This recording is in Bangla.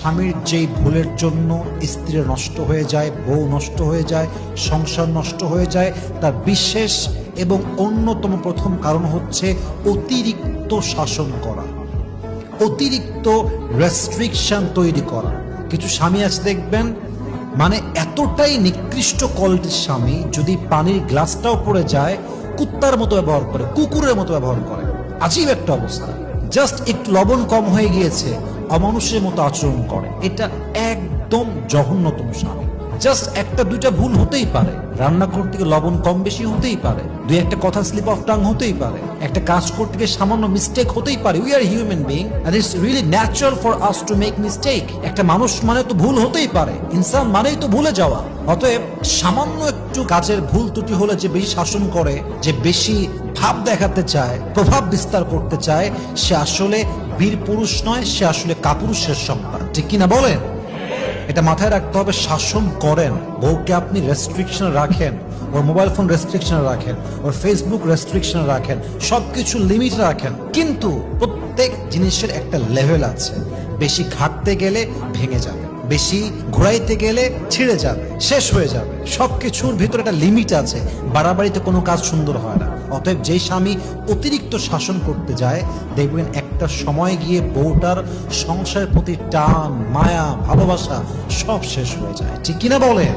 স্বামীর যেই ভুলের জন্য স্ত্রী নষ্ট হয়ে যায়, বউ নষ্ট হয়ে যায়, সংসার নষ্ট হয়ে যায়, তার বিশেষ এবং অন্যতম প্রথম কারণ হচ্ছে অতিরিক্ত শাসন করা, অতিরিক্ত রেস্ট্রিকশন তৈরি করা। কিছু স্বামী আছে দেখবেন, মানে এতটাই নিকৃষ্ট কোয়ালিটির স্বামী, যদি পানির গ্লাসটাও পড়ে যায় কুত্তার মতো ব্যবহার করে, কুকুরের মতো ব্যবহার করে। আজীব একটা অবস্থা। জাস্ট একটু লবণ কম হয়ে গিয়েছে, অমানুষের মতো আচরণ করে। এটা একদম জঘন্যতম স্বামী। জাস্ট একটা দুইটা ভুল হতেই পারে, রান্না করতে গিয়ে লবণ কম বেশি হতেই পারে, দুই একটা কথা স্লিপ অফ টাং হতেই পারে, একটা কাজ করতে গিয়ে সামান্য মিস্টেক হতেই পারে। We are human being and it's really natural for us to make mistake. একটা মানুষ মানে তো ভুল হতেই পারে, ইনসান মানেই তো ভুলে যাওয়া। অতএব সামান্য একটু কাজের ভুল ত্রুটি হলে যে বেশি শাসন করে, যে বেশি ভাব দেখাতে চায়, প্রভাব বিস্তার করতে চায়, সে আসলে বীর পুরুষ নয়, সে আসলে কাপুরুষের সন্তান। ঠিক কিনা বলেন? এটা মাথায় রাখতে হবে। শাসন করেন, বউকে আপনি রেস্ট্রিকশন রাখেন, ওর মোবাইল ফোন রেস্ট্রিকশন রাখেন, ওর ফেসবুক রেস্ট্রিকশন রাখেন, সবকিছু লিমিট রাখেন, কিন্তু প্রত্যেক জিনিসের একটা লেভেল আছে। বেশি ঘাটতে গেলে ভেঙে যাবে, বেশি ঘোরাইতে গেলে ছিঁড়ে যাবে, শেষ হয়ে যাবে। সবকিছুর ভিতরে একটা লিমিট আছে। বাড়াবাড়িতে কোনো কাজ সুন্দর হয় না। অতএব যেই স্বামী অতিরিক্ত শাসন করতে যায়, দেখবেন একটা সময় গিয়ে বউটার সংসারের প্রতি টান, মায়া, ভালোবাসা সব শেষ হয়ে যায়। ঠিক কিনা বলেন?